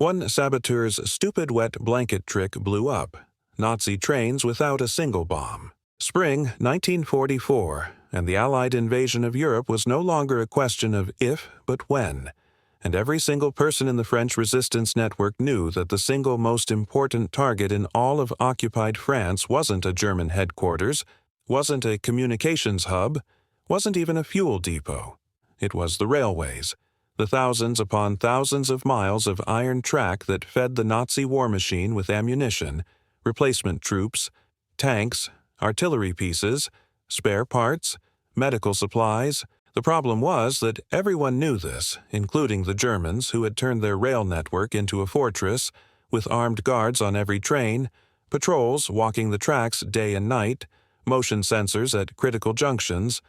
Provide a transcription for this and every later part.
One saboteur's stupid wet blanket trick blew up. Nazi trains without a single bomb. Spring 1944, and the Allied invasion of Europe was no longer a question of if, but when. And every single person in the French resistance network knew that the single most important target in all of occupied France wasn't a German headquarters, wasn't a communications hub, wasn't even a fuel depot. It was the railways, the thousands upon thousands of miles of iron track that fed the Nazi war machine with ammunition, replacement troops, tanks, artillery pieces, spare parts, medical supplies. The problem was that everyone knew this, including the Germans who had turned their rail network into a fortress, with armed guards on every train, patrols walking the tracks day and night, motion sensors at critical junctions,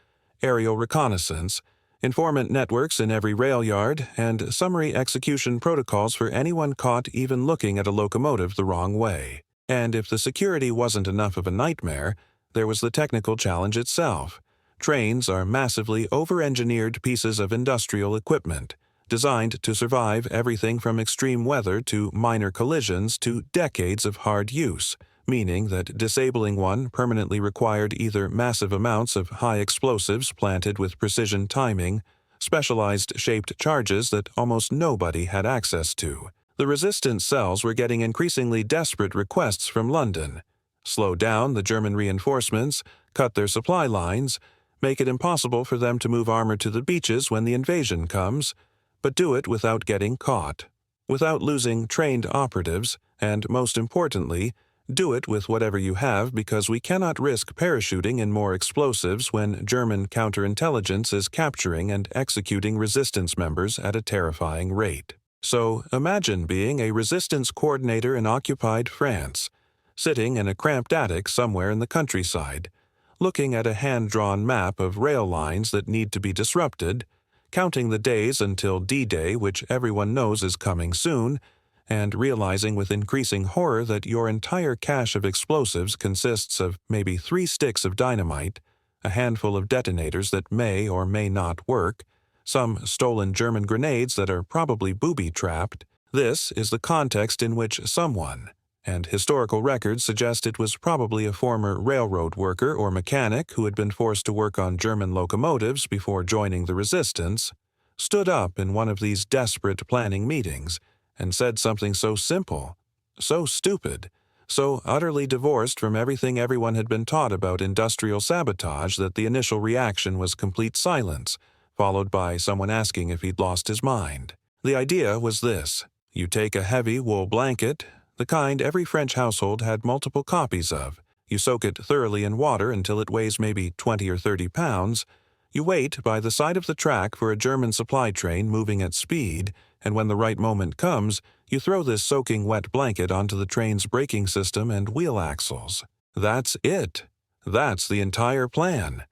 aerial reconnaissance, informant networks in every rail yard, and summary execution protocols for anyone caught even looking at a locomotive the wrong way. And if the security wasn't enough of a nightmare, there was the technical challenge itself. Trains are massively over-engineered pieces of industrial equipment, designed to survive everything from extreme weather to minor collisions to decades of hard use, meaning that disabling one permanently required either massive amounts of high explosives planted with precision timing, specialized shaped charges that almost nobody had access to. The resistance cells were getting increasingly desperate requests from London. Slow down the German reinforcements, cut their supply lines, make it impossible for them to move armor to the beaches when the invasion comes, but do it without getting caught, without losing trained operatives, and most importantly, do it with whatever you have because we cannot risk parachuting in more explosives when German counterintelligence is capturing and executing resistance members at a terrifying rate. So imagine being a resistance coordinator in occupied France, sitting in a cramped attic somewhere in the countryside, looking at a hand-drawn map of rail lines that need to be disrupted, counting the days until D-Day, which everyone knows is coming soon, and realizing with increasing horror that your entire cache of explosives consists of maybe 3 sticks of dynamite, a handful of detonators that may or may not work, some stolen German grenades that are probably booby-trapped. This is the context in which someone, and historical records suggest it was probably a former railroad worker or mechanic who had been forced to work on German locomotives before joining the resistance, stood up in one of these desperate planning meetings and said something so simple, so stupid, so utterly divorced from everything everyone had been taught about industrial sabotage that the initial reaction was complete silence, followed by someone asking if he'd lost his mind. The idea was this: you take a heavy wool blanket, the kind every French household had multiple copies of. You soak it thoroughly in water until it weighs maybe 20 or 30 pounds. You wait by the side of the track for a German supply train moving at speed, and when the right moment comes, you throw this soaking wet blanket onto the train's braking system and wheel axles. That's it. That's the entire plan.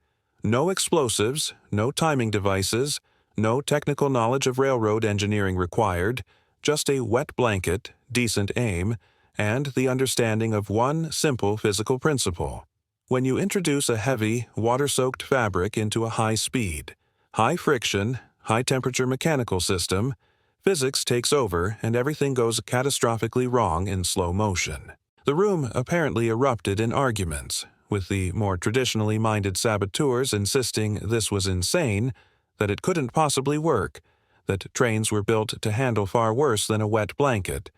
No explosives, no timing devices, no technical knowledge of railroad engineering required, just a wet blanket, decent aim, and the understanding of one simple physical principle. When you introduce a heavy, water-soaked fabric into a high-speed, high-friction, high-temperature mechanical system, physics takes over and everything goes catastrophically wrong in slow motion. The room apparently erupted in arguments, with the more traditionally minded saboteurs insisting this was insane, that it couldn't possibly work, that trains were built to handle far worse than a wet blanket,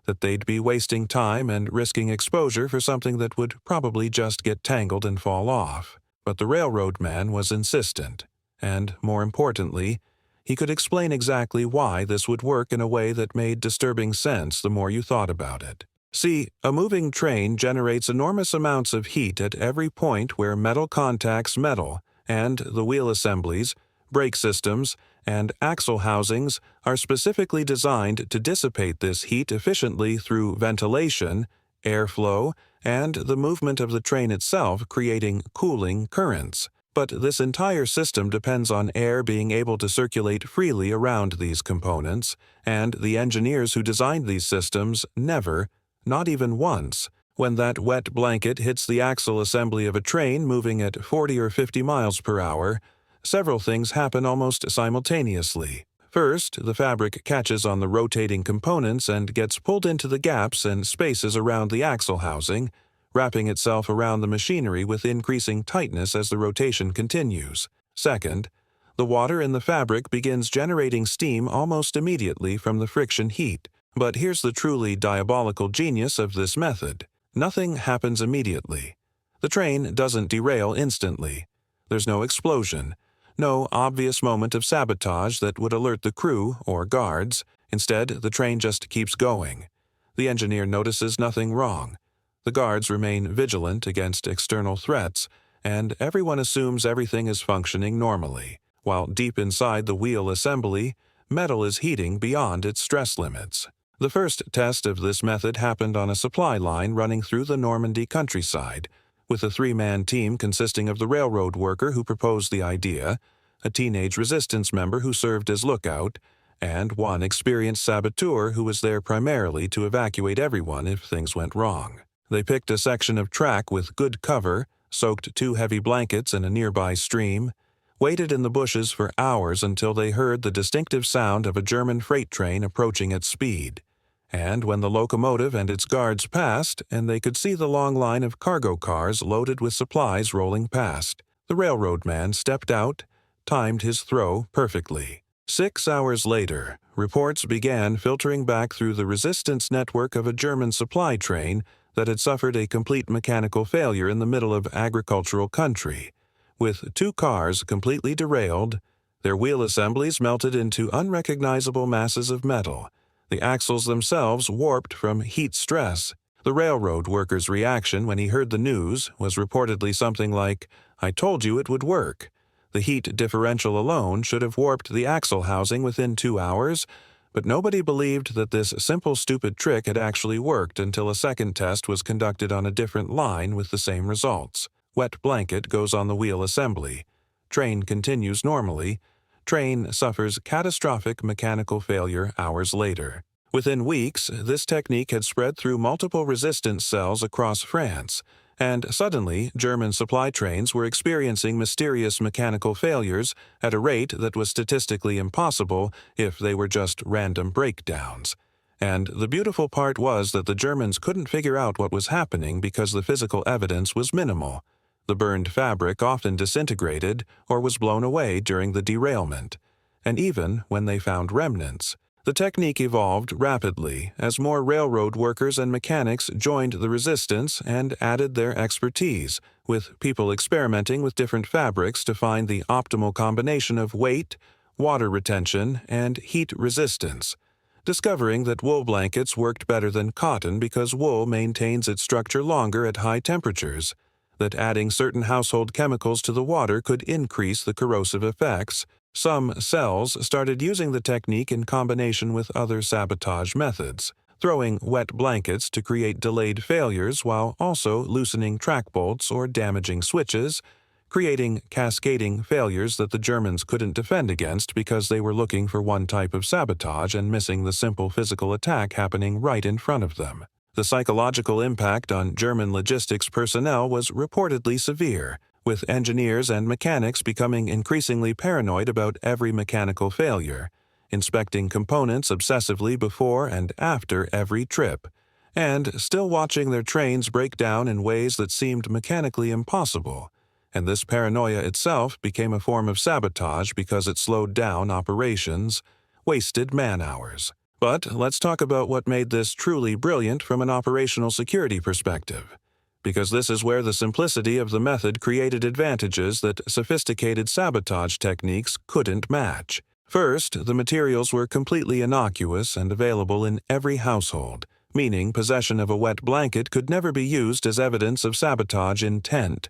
that they'd be wasting time and risking exposure for something that would probably just get tangled and fall off. But the railroad man was insistent, and, more importantly, he could explain exactly why this would work in a way that made disturbing sense the more you thought about it. See, a moving train generates enormous amounts of heat at every point where metal contacts metal, and the wheel assemblies, brake systems, and axle housings are specifically designed to dissipate this heat efficiently through ventilation, airflow, and the movement of the train itself creating cooling currents. But this entire system depends on air being able to circulate freely around these components, and the engineers who designed these systems never, not even once, when that wet blanket hits the axle assembly of a train moving at 40 or 50 miles per hour, several things happen almost simultaneously. First, the fabric catches on the rotating components and gets pulled into the gaps and spaces around the axle housing, wrapping itself around the machinery with increasing tightness as the rotation continues. Second, the water in the fabric begins generating steam almost immediately from the friction heat. But here's the truly diabolical genius of this method. Nothing happens immediately. The train doesn't derail instantly. There's no explosion, no obvious moment of sabotage that would alert the crew or guards. Instead, the train just keeps going. The engineer notices nothing wrong. The guards remain vigilant against external threats, and everyone assumes everything is functioning normally, while deep inside the wheel assembly, metal is heating beyond its stress limits. The first test of this method happened on a supply line running through the Normandy countryside, with a three-man team consisting of the railroad worker who proposed the idea, a teenage resistance member who served as lookout, and one experienced saboteur who was there primarily to evacuate everyone if things went wrong. They picked a section of track with good cover, soaked 2 heavy blankets in a nearby stream, waited in the bushes for hours until they heard the distinctive sound of a German freight train approaching at speed. And when the locomotive and its guards passed, and they could see the long line of cargo cars loaded with supplies rolling past, the railroad man stepped out, timed his throw perfectly. 6 hours later, reports began filtering back through the resistance network of a German supply train that had suffered a complete mechanical failure in the middle of agricultural country, with 2 cars completely derailed, their wheel assemblies melted into unrecognizable masses of metal, the axles themselves warped from heat stress. The railroad worker's reaction when he heard the news was reportedly something like, "I told you it would work." The heat differential alone should have warped the axle housing within 2 hours, but nobody believed that this simple stupid trick had actually worked until a second test was conducted on a different line with the same results. Wet blanket goes on the wheel assembly. Train continues normally. Train suffers catastrophic mechanical failure hours later. Within weeks, this technique had spread through multiple resistance cells across France, and suddenly German supply trains were experiencing mysterious mechanical failures at a rate that was statistically impossible if they were just random breakdowns. And the beautiful part was that the Germans couldn't figure out what was happening because the physical evidence was minimal. The burned fabric often disintegrated or was blown away during the derailment. And even when they found remnants, the technique evolved rapidly as more railroad workers and mechanics joined the resistance and added their expertise, with people experimenting with different fabrics to find the optimal combination of weight, water retention, and heat resistance, discovering that wool blankets worked better than cotton because wool maintains its structure longer at high temperatures, that adding certain household chemicals to the water could increase the corrosive effects. Some cells started using the technique in combination with other sabotage methods, throwing wet blankets to create delayed failures while also loosening track bolts or damaging switches, creating cascading failures that the Germans couldn't defend against because they were looking for one type of sabotage and missing the simple physical attack happening right in front of them. The psychological impact on German logistics personnel was reportedly severe, with engineers and mechanics becoming increasingly paranoid about every mechanical failure, inspecting components obsessively before and after every trip, and still watching their trains break down in ways that seemed mechanically impossible. And this paranoia itself became a form of sabotage because it slowed down operations, wasted man-hours. But let's talk about what made this truly brilliant from an operational security perspective, because this is where the simplicity of the method created advantages that sophisticated sabotage techniques couldn't match. First, the materials were completely innocuous and available in every household, meaning possession of a wet blanket could never be used as evidence of sabotage intent,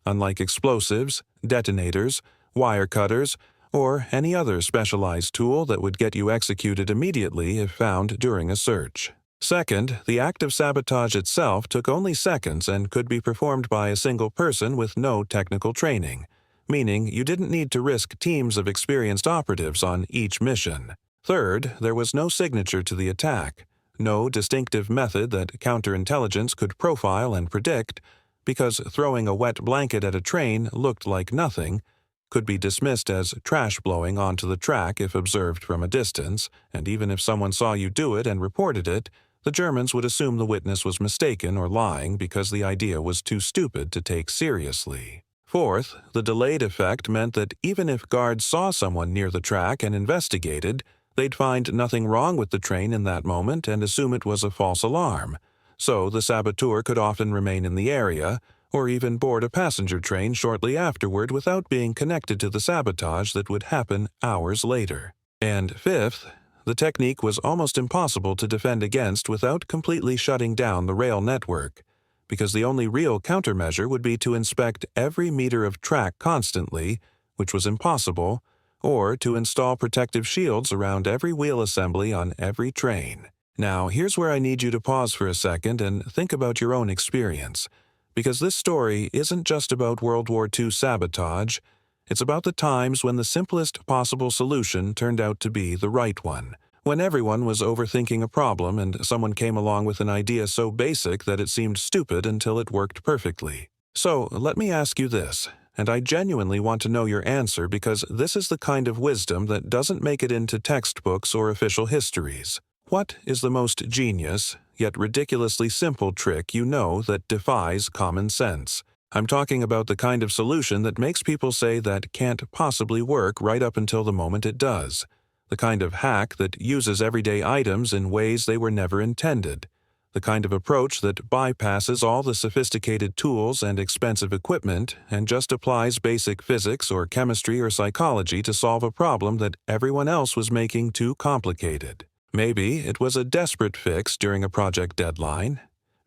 unlike explosives, detonators, wire cutters, or any other specialized tool that would get you executed immediately if found during a search. Second, the act of sabotage itself took only seconds and could be performed by a single person with no technical training, meaning you didn't need to risk teams of experienced operatives on each mission. Third, there was no signature to the attack, no distinctive method that counterintelligence could profile and predict, because throwing a wet blanket at a train looked like nothing, could be dismissed as trash blowing onto the track if observed from a distance, and even if someone saw you do it and reported it, the Germans would assume the witness was mistaken or lying because the idea was too stupid to take seriously. Fourth, the delayed effect meant that even if guards saw someone near the track and investigated, they'd find nothing wrong with the train in that moment and assume it was a false alarm. So the saboteur could often remain in the area, or even board a passenger train shortly afterward without being connected to the sabotage that would happen hours later. And fifth, the technique was almost impossible to defend against without completely shutting down the rail network, because the only real countermeasure would be to inspect every meter of track constantly, which was impossible, or to install protective shields around every wheel assembly on every train. Now, here's where I need you to pause for a second and think about your own experience, because this story isn't just about World War II sabotage, it's about the times when the simplest possible solution turned out to be the right one, when everyone was overthinking a problem and someone came along with an idea so basic that it seemed stupid until it worked perfectly. So, let me ask you this, and I genuinely want to know your answer because this is the kind of wisdom that doesn't make it into textbooks or official histories. What is the most genius, yet ridiculously simple trick you know that defies common sense? I'm talking about the kind of solution that makes people say that can't possibly work right up until the moment it does. The kind of hack that uses everyday items in ways they were never intended. The kind of approach that bypasses all the sophisticated tools and expensive equipment and just applies basic physics or chemistry or psychology to solve a problem that everyone else was making too complicated. Maybe it was a desperate fix during a project deadline.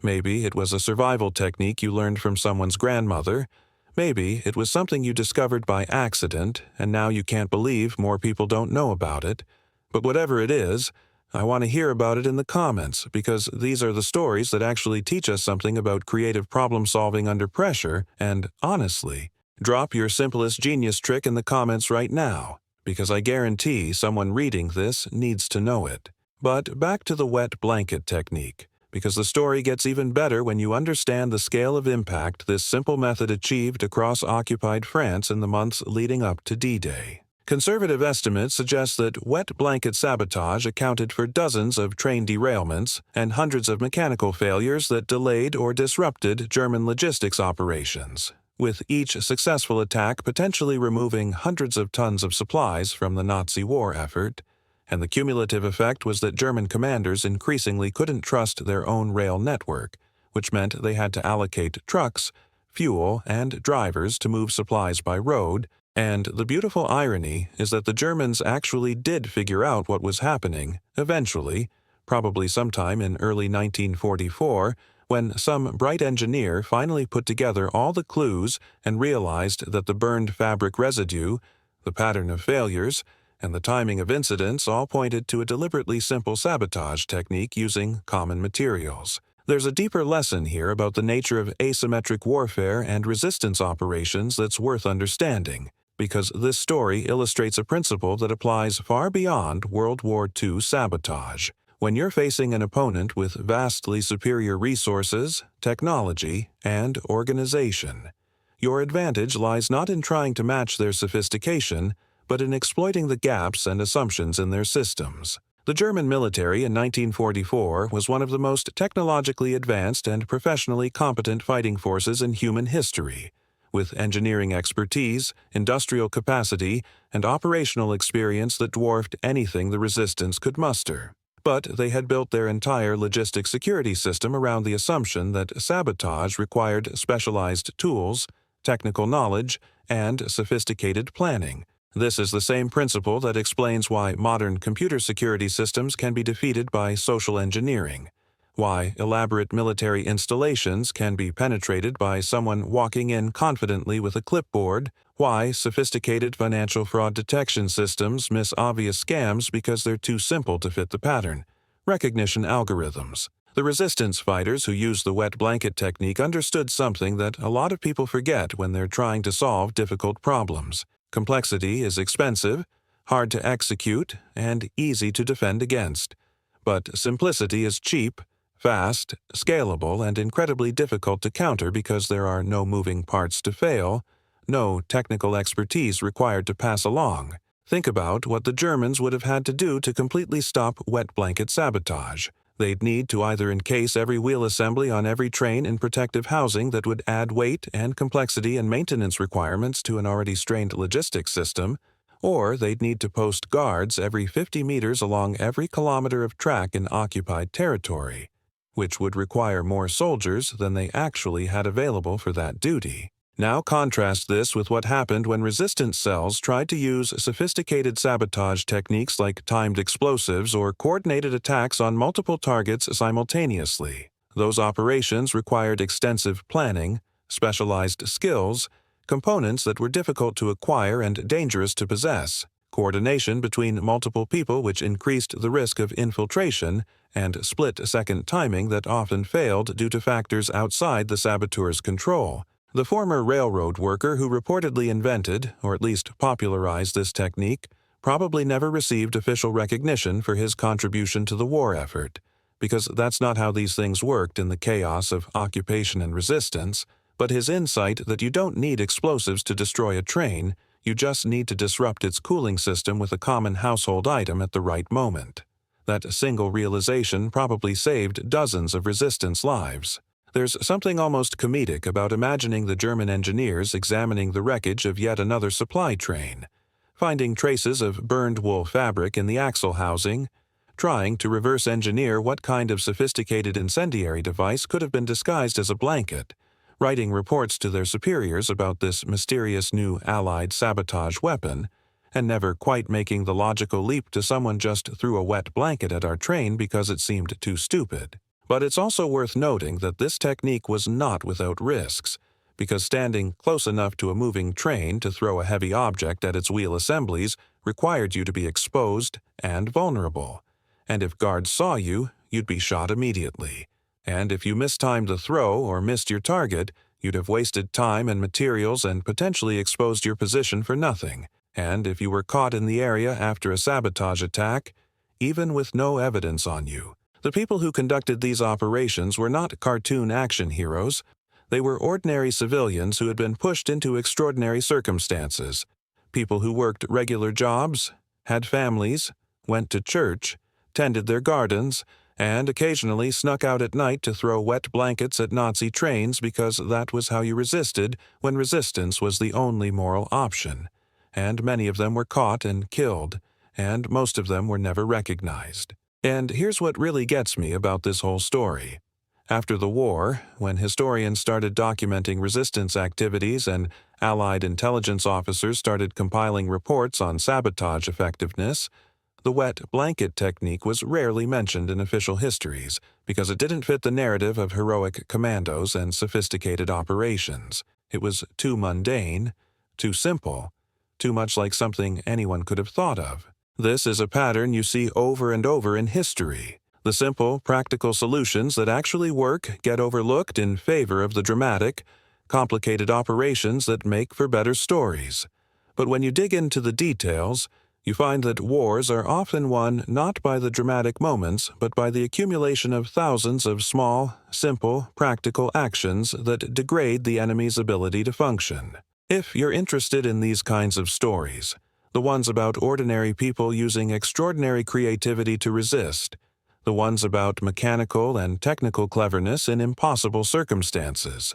Maybe it was a survival technique you learned from someone's grandmother. Maybe it was something you discovered by accident, and now you can't believe more people don't know about it. But whatever it is, I want to hear about it in the comments, because these are the stories that actually teach us something about creative problem-solving under pressure, and honestly, drop your simplest genius trick in the comments right now, because I guarantee someone reading this needs to know it. But back to the wet blanket technique, because the story gets even better when you understand the scale of impact this simple method achieved across occupied France in the months leading up to D-Day. Conservative estimates suggest that wet blanket sabotage accounted for dozens of train derailments and hundreds of mechanical failures that delayed or disrupted German logistics operations, with each successful attack potentially removing hundreds of tons of supplies from the Nazi war effort. And the cumulative effect was that German commanders increasingly couldn't trust their own rail network, which meant they had to allocate trucks, fuel, and drivers to move supplies by road. And the beautiful irony is that the Germans actually did figure out what was happening, eventually, probably sometime in early 1944, when some bright engineer finally put together all the clues and realized that the burned fabric residue, the pattern of failures, and the timing of incidents all pointed to a deliberately simple sabotage technique using common materials. There's a deeper lesson here about the nature of asymmetric warfare and resistance operations that's worth understanding, because this story illustrates a principle that applies far beyond World War II sabotage. When you're facing an opponent with vastly superior resources, technology, and organization, your advantage lies not in trying to match their sophistication, but in exploiting the gaps and assumptions in their systems. The German military in 1944 was one of the most technologically advanced and professionally competent fighting forces in human history, with engineering expertise, industrial capacity, and operational experience that dwarfed anything the resistance could muster. But they had built their entire logistic security system around the assumption that sabotage required specialized tools, technical knowledge, and sophisticated planning. This is the same principle that explains why modern computer security systems can be defeated by social engineering, why elaborate military installations can be penetrated by someone walking in confidently with a clipboard, why sophisticated financial fraud detection systems miss obvious scams because they're too simple to fit the pattern recognition algorithms. The resistance fighters who used the wet blanket technique understood something that a lot of people forget when they're trying to solve difficult problems. Complexity is expensive, hard to execute, and easy to defend against. But simplicity is cheap, fast, scalable, and incredibly difficult to counter because there are no moving parts to fail, no technical expertise required to pass along. Think about what the Germans would have had to do to completely stop wet blanket sabotage. They'd need to either encase every wheel assembly on every train in protective housing that would add weight and complexity and maintenance requirements to an already strained logistics system, or they'd need to post guards every 50 meters along every kilometer of track in occupied territory, which would require more soldiers than they actually had available for that duty. Now contrast this with what happened when resistance cells tried to use sophisticated sabotage techniques like timed explosives or coordinated attacks on multiple targets simultaneously. Those operations required extensive planning, specialized skills, components that were difficult to acquire and dangerous to possess, coordination between multiple people which increased the risk of infiltration, and split-second timing that often failed due to factors outside the saboteur's control. The former railroad worker who reportedly invented, or at least popularized this technique, probably never received official recognition for his contribution to the war effort, because that's not how these things worked in the chaos of occupation and resistance, but his insight that you don't need explosives to destroy a train, you just need to disrupt its cooling system with a common household item at the right moment. That single realization probably saved dozens of resistance lives. There's something almost comedic about imagining the German engineers examining the wreckage of yet another supply train, finding traces of burned wool fabric in the axle housing, trying to reverse engineer what kind of sophisticated incendiary device could have been disguised as a blanket, writing reports to their superiors about this mysterious new Allied sabotage weapon, and never quite making the logical leap to someone just threw a wet blanket at our train because it seemed too stupid. But it's also worth noting that this technique was not without risks, because standing close enough to a moving train to throw a heavy object at its wheel assemblies required you to be exposed and vulnerable. And if guards saw you, you'd be shot immediately. And if you mistimed the throw or missed your target, you'd have wasted time and materials and potentially exposed your position for nothing. And if you were caught in the area after a sabotage attack, even with no evidence on you, the people who conducted these operations were not cartoon action heroes. They were ordinary civilians who had been pushed into extraordinary circumstances, people who worked regular jobs, had families, went to church, tended their gardens, and occasionally snuck out at night to throw wet blankets at Nazi trains because that was how you resisted when resistance was the only moral option. And many of them were caught and killed, and most of them were never recognized. And here's what really gets me about this whole story. After the war, when historians started documenting resistance activities and Allied intelligence officers started compiling reports on sabotage effectiveness, the wet blanket technique was rarely mentioned in official histories because it didn't fit the narrative of heroic commandos and sophisticated operations. It was too mundane, too simple, too much like something anyone could have thought of. This is a pattern you see over and over in history. The simple, practical solutions that actually work get overlooked in favor of the dramatic, complicated operations that make for better stories. But when you dig into the details, you find that wars are often won not by the dramatic moments, but by the accumulation of thousands of small, simple, practical actions that degrade the enemy's ability to function. If you're interested in these kinds of stories, the ones about ordinary people using extraordinary creativity to resist, the ones about mechanical and technical cleverness in impossible circumstances,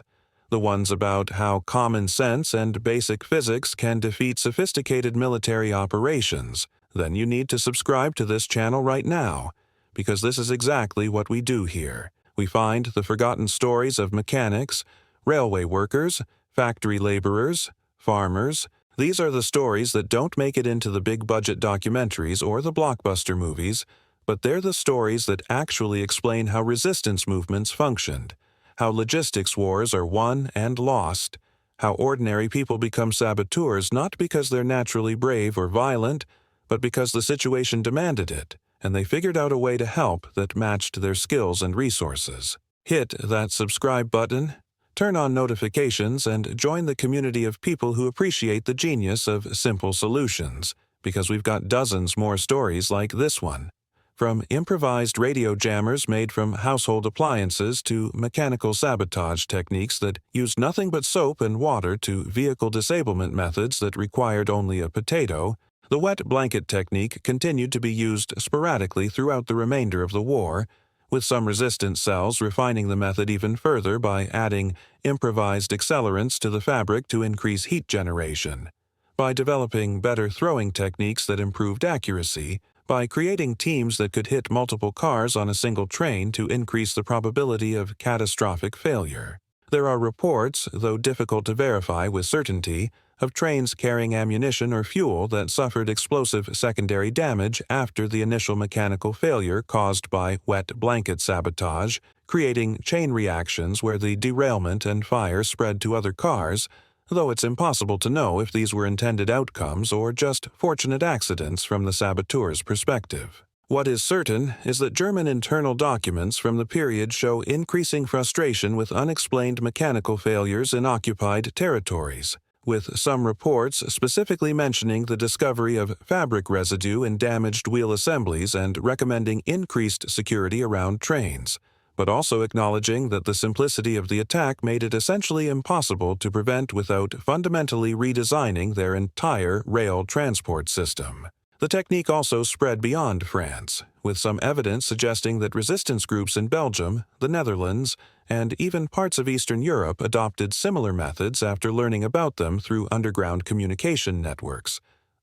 the ones about how common sense and basic physics can defeat sophisticated military operations, then you need to subscribe to this channel right now, because this is exactly what we do here. We find the forgotten stories of mechanics, railway workers, factory laborers, farmers. These are the stories that don't make it into the big-budget documentaries or the blockbuster movies, but they're the stories that actually explain how resistance movements functioned, how logistics wars are won and lost, how ordinary people become saboteurs not because they're naturally brave or violent, but because the situation demanded it, and they figured out a way to help that matched their skills and resources. Hit that subscribe button, turn on notifications, and join the community of people who appreciate the genius of simple solutions, because we've got dozens more stories like this one. From improvised radio jammers made from household appliances to mechanical sabotage techniques that used nothing but soap and water to vehicle disablement methods that required only a potato, the wet blanket technique continued to be used sporadically throughout the remainder of the war, with some resistance cells refining the method even further by adding improvised accelerants to the fabric to increase heat generation, by developing better throwing techniques that improved accuracy, by creating teams that could hit multiple cars on a single train to increase the probability of catastrophic failure. There are reports, though difficult to verify with certainty, of trains carrying ammunition or fuel that suffered explosive secondary damage after the initial mechanical failure caused by wet blanket sabotage, creating chain reactions where the derailment and fire spread to other cars, though it's impossible to know if these were intended outcomes or just fortunate accidents from the saboteur's perspective. What is certain is that German internal documents from the period show increasing frustration with unexplained mechanical failures in occupied territories, with some reports specifically mentioning the discovery of fabric residue in damaged wheel assemblies and recommending increased security around trains, but also acknowledging that the simplicity of the attack made it essentially impossible to prevent without fundamentally redesigning their entire rail transport system. The technique also spread beyond France, with some evidence suggesting that resistance groups in Belgium, the Netherlands, and even parts of Eastern Europe adopted similar methods after learning about them through underground communication networks,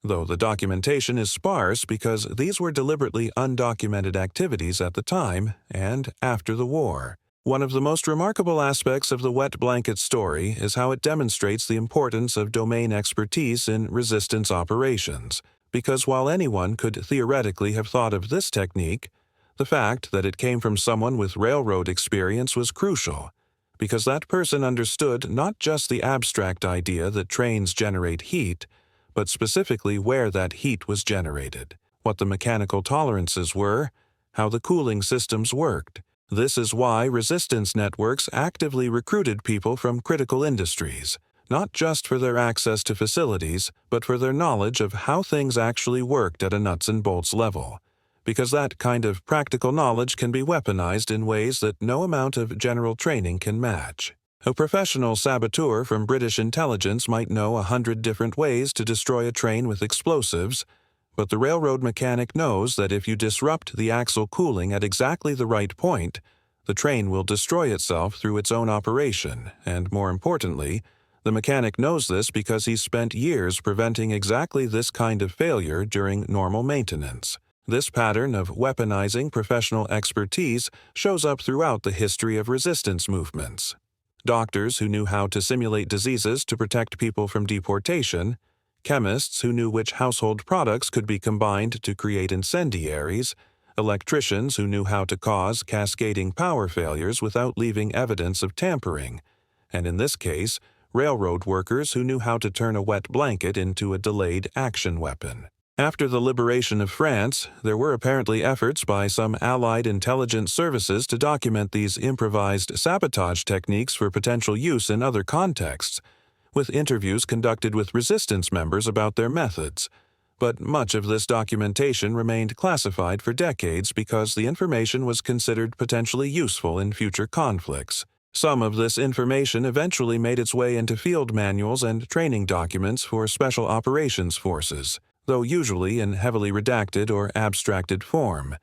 though the documentation is sparse because these were deliberately undocumented activities at the time and after the war. One of the most remarkable aspects of the wet blanket story is how it demonstrates the importance of domain expertise in resistance operations, because while anyone could theoretically have thought of this technique, the fact that it came from someone with railroad experience was crucial, because that person understood not just the abstract idea that trains generate heat, but specifically where that heat was generated, what the mechanical tolerances were, how the cooling systems worked. This is why resistance networks actively recruited people from critical industries, not just for their access to facilities, but for their knowledge of how things actually worked at a nuts and bolts level, because that kind of practical knowledge can be weaponized in ways that no amount of general training can match. A professional saboteur from British intelligence might know 100 different ways to destroy a train with explosives, but the railroad mechanic knows that if you disrupt the axle cooling at exactly the right point, the train will destroy itself through its own operation, and more importantly, the mechanic knows this because he's spent years preventing exactly this kind of failure during normal maintenance. This pattern of weaponizing professional expertise shows up throughout the history of resistance movements. Doctors who knew how to simulate diseases to protect people from deportation, chemists who knew which household products could be combined to create incendiaries, electricians who knew how to cause cascading power failures without leaving evidence of tampering, and in this case, railroad workers who knew how to turn a wet blanket into a delayed action weapon. After the liberation of France, there were apparently efforts by some Allied intelligence services to document these improvised sabotage techniques for potential use in other contexts, with interviews conducted with resistance members about their methods. But much of this documentation remained classified for decades because the information was considered potentially useful in future conflicts. Some of this information eventually made its way into field manuals and training documents for special operations forces, though usually in heavily redacted or abstracted form,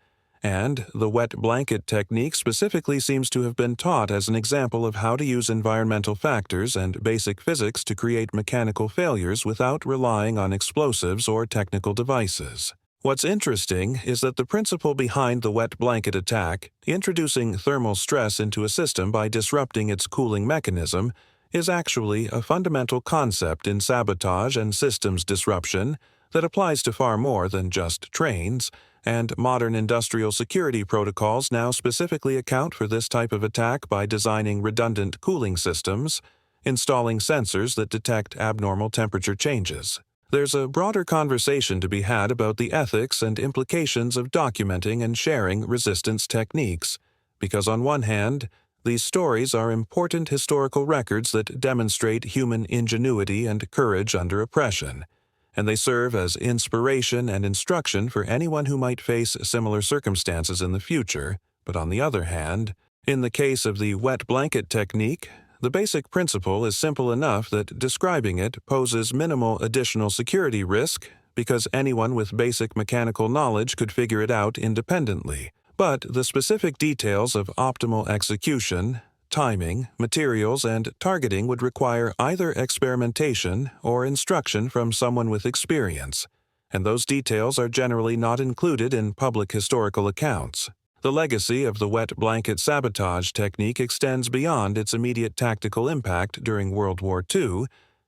and the wet blanket technique specifically seems to have been taught as an example of how to use environmental factors and basic physics to create mechanical failures without relying on explosives or technical devices. What's interesting is that the principle behind the wet blanket attack, introducing thermal stress into a system by disrupting its cooling mechanism, is actually a fundamental concept in sabotage and systems disruption that applies to far more than just trains, and modern industrial security protocols now specifically account for this type of attack by designing redundant cooling systems, installing sensors that detect abnormal temperature changes. There's a broader conversation to be had about the ethics and implications of documenting and sharing resistance techniques, because on one hand, these stories are important historical records that demonstrate human ingenuity and courage under oppression, and they serve as inspiration and instruction for anyone who might face similar circumstances in the future. But on the other hand, in the case of the wet blanket technique, the basic principle is simple enough that describing it poses minimal additional security risk because anyone with basic mechanical knowledge could figure it out independently. But the specific details of optimal execution, timing, materials, and targeting would require either experimentation or instruction from someone with experience, and those details are generally not included in public historical accounts. The legacy of the wet blanket sabotage technique extends beyond its immediate tactical impact during World War II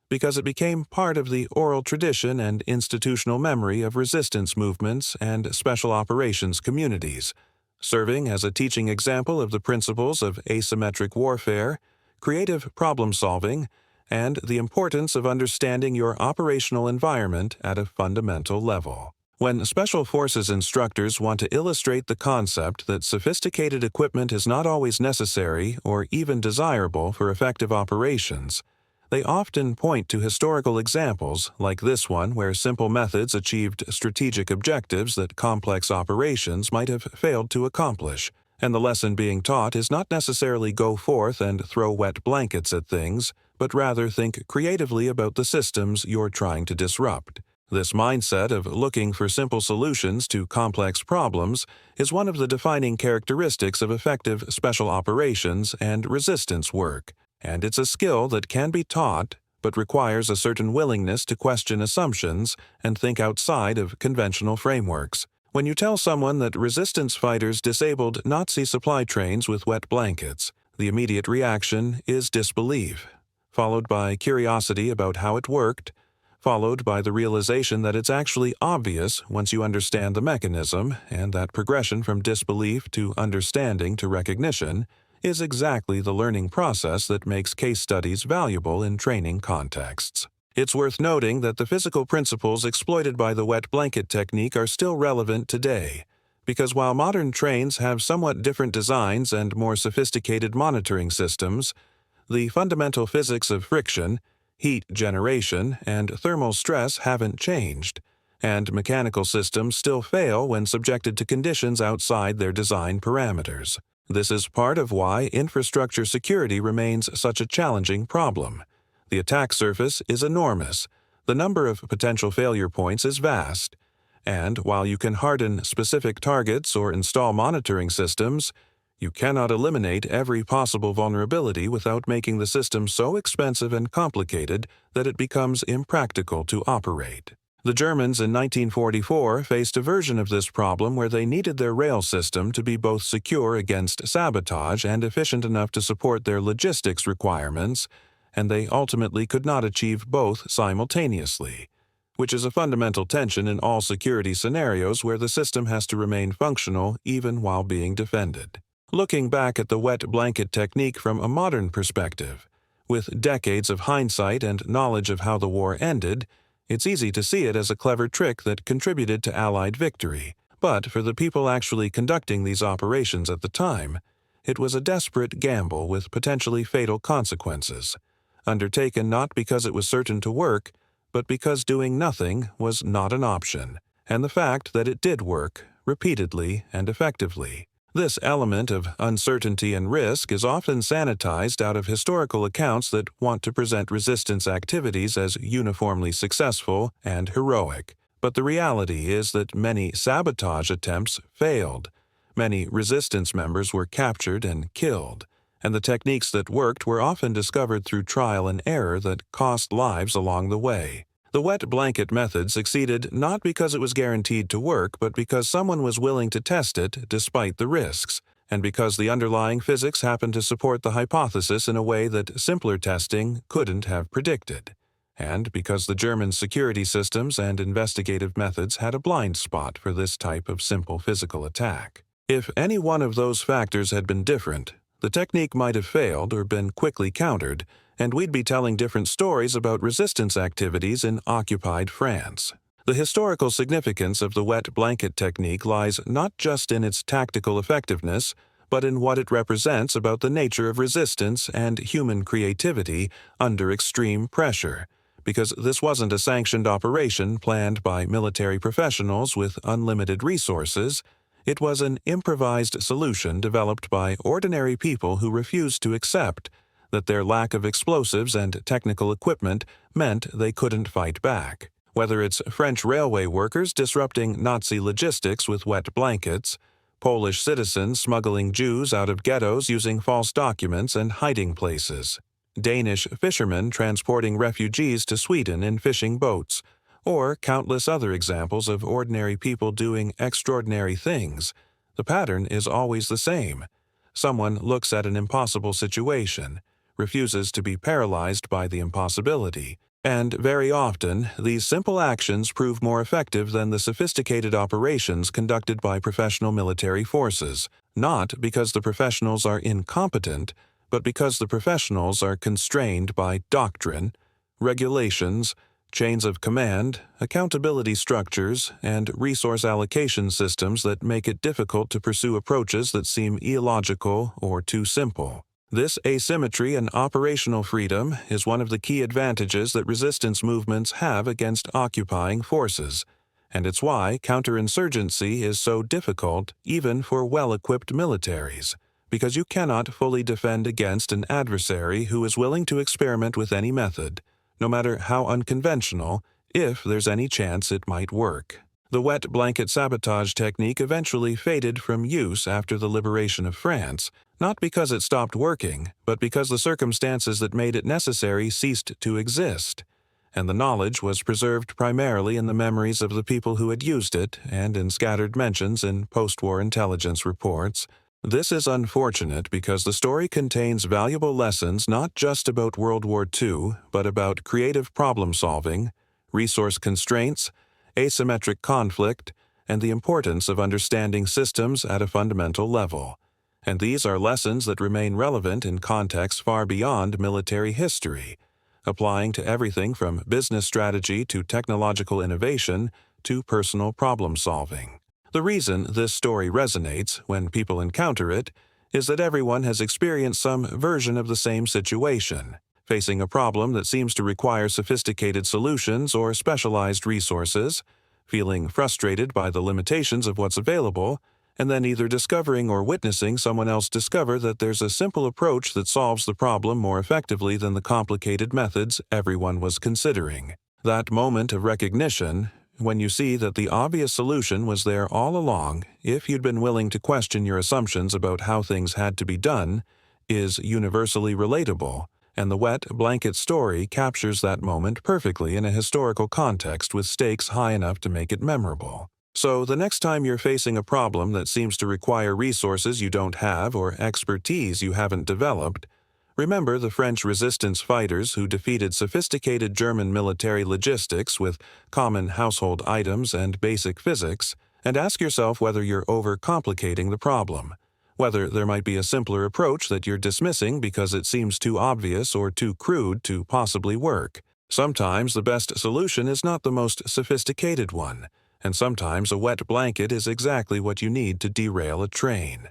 because it became part of the oral tradition and institutional memory of resistance movements and special operations communities, serving as a teaching example of the principles of asymmetric warfare, creative problem-solving, and the importance of understanding your operational environment at a fundamental level. When Special Forces instructors want to illustrate the concept that sophisticated equipment is not always necessary or even desirable for effective operations, they often point to historical examples like this one where simple methods achieved strategic objectives that complex operations might have failed to accomplish, and the lesson being taught is not necessarily go forth and throw wet blankets at things, but rather think creatively about the systems you're trying to disrupt. This mindset of looking for simple solutions to complex problems is one of the defining characteristics of effective special operations and resistance work, and it's a skill that can be taught but requires a certain willingness to question assumptions and think outside of conventional frameworks. When you tell someone that resistance fighters disabled Nazi supply trains with wet blankets, the immediate reaction is disbelief, followed by curiosity about how it worked, followed by the realization that it's actually obvious once you understand the mechanism, and that progression from disbelief to understanding to recognition is exactly the learning process that makes case studies valuable in training contexts. It's worth noting that the physical principles exploited by the wet blanket technique are still relevant today, because while modern trains have somewhat different designs and more sophisticated monitoring systems, the fundamental physics of friction, heat generation, and thermal stress haven't changed, and mechanical systems still fail when subjected to conditions outside their design parameters. This is part of why infrastructure security remains such a challenging problem. The attack surface is enormous, the number of potential failure points is vast, and while you can harden specific targets or install monitoring systems, you cannot eliminate every possible vulnerability without making the system so expensive and complicated that it becomes impractical to operate. The Germans in 1944 faced a version of this problem where they needed their rail system to be both secure against sabotage and efficient enough to support their logistics requirements, and they ultimately could not achieve both simultaneously, which is a fundamental tension in all security scenarios where the system has to remain functional even while being defended. Looking back at the wet blanket technique from a modern perspective, with decades of hindsight and knowledge of how the war ended, it's easy to see it as a clever trick that contributed to Allied victory. But for the people actually conducting these operations at the time, it was a desperate gamble with potentially fatal consequences, undertaken not because it was certain to work, but because doing nothing was not an option, and the fact that it did work repeatedly and effectively. This element of uncertainty and risk is often sanitized out of historical accounts that want to present resistance activities as uniformly successful and heroic. But the reality is that many sabotage attempts failed, many resistance members were captured and killed, and the techniques that worked were often discovered through trial and error that cost lives along the way. The wet blanket method succeeded not because it was guaranteed to work, but because someone was willing to test it despite the risks, and because the underlying physics happened to support the hypothesis in a way that simpler testing couldn't have predicted, and because the German security systems and investigative methods had a blind spot for this type of simple physical attack. If any one of those factors had been different, the technique might have failed or been quickly countered, and we'd be telling different stories about resistance activities in occupied France. The historical significance of the wet blanket technique lies not just in its tactical effectiveness, but in what it represents about the nature of resistance and human creativity under extreme pressure, because this wasn't a sanctioned operation planned by military professionals with unlimited resources. It was an improvised solution developed by ordinary people who refused to accept that their lack of explosives and technical equipment meant they couldn't fight back. Whether it's French railway workers disrupting Nazi logistics with wet blankets, Polish citizens smuggling Jews out of ghettos using false documents and hiding places, Danish fishermen transporting refugees to Sweden in fishing boats, or countless other examples of ordinary people doing extraordinary things, the pattern is always the same. Someone looks at an impossible situation, refuses to be paralyzed by the impossibility, and very often these simple actions prove more effective than the sophisticated operations conducted by professional military forces, not because the professionals are incompetent, but because the professionals are constrained by doctrine, regulations, chains of command, accountability structures, and resource allocation systems that make it difficult to pursue approaches that seem illogical or too simple. This asymmetry in operational freedom is one of the key advantages that resistance movements have against occupying forces, and it's why counterinsurgency is so difficult even for well-equipped militaries, because you cannot fully defend against an adversary who is willing to experiment with any method, no matter how unconventional, if there's any chance it might work. The wet blanket sabotage technique eventually faded from use after the liberation of France, not because it stopped working, but because the circumstances that made it necessary ceased to exist, and the knowledge was preserved primarily in the memories of the people who had used it and in scattered mentions in post-war intelligence reports. This is unfortunate because the story contains valuable lessons not just about World War II, but about creative problem-solving, resource constraints, asymmetric conflict, and the importance of understanding systems at a fundamental level. And these are lessons that remain relevant in contexts far beyond military history, applying to everything from business strategy to technological innovation to personal problem-solving. The reason this story resonates when people encounter it is that everyone has experienced some version of the same situation, facing a problem that seems to require sophisticated solutions or specialized resources, feeling frustrated by the limitations of what's available, and then either discovering or witnessing someone else discover that there's a simple approach that solves the problem more effectively than the complicated methods everyone was considering. That moment of recognition, when you see that the obvious solution was there all along if you'd been willing to question your assumptions about how things had to be done, is universally relatable, and the wet blanket story captures that moment perfectly in a historical context with stakes high enough to make it memorable. So the next time you're facing a problem that seems to require resources you don't have or expertise you haven't developed, remember the French resistance fighters who defeated sophisticated German military logistics with common household items and basic physics, and ask yourself whether you're overcomplicating the problem, whether there might be a simpler approach that you're dismissing because it seems too obvious or too crude to possibly work. Sometimes the best solution is not the most sophisticated one, and sometimes a wet blanket is exactly what you need to derail a train.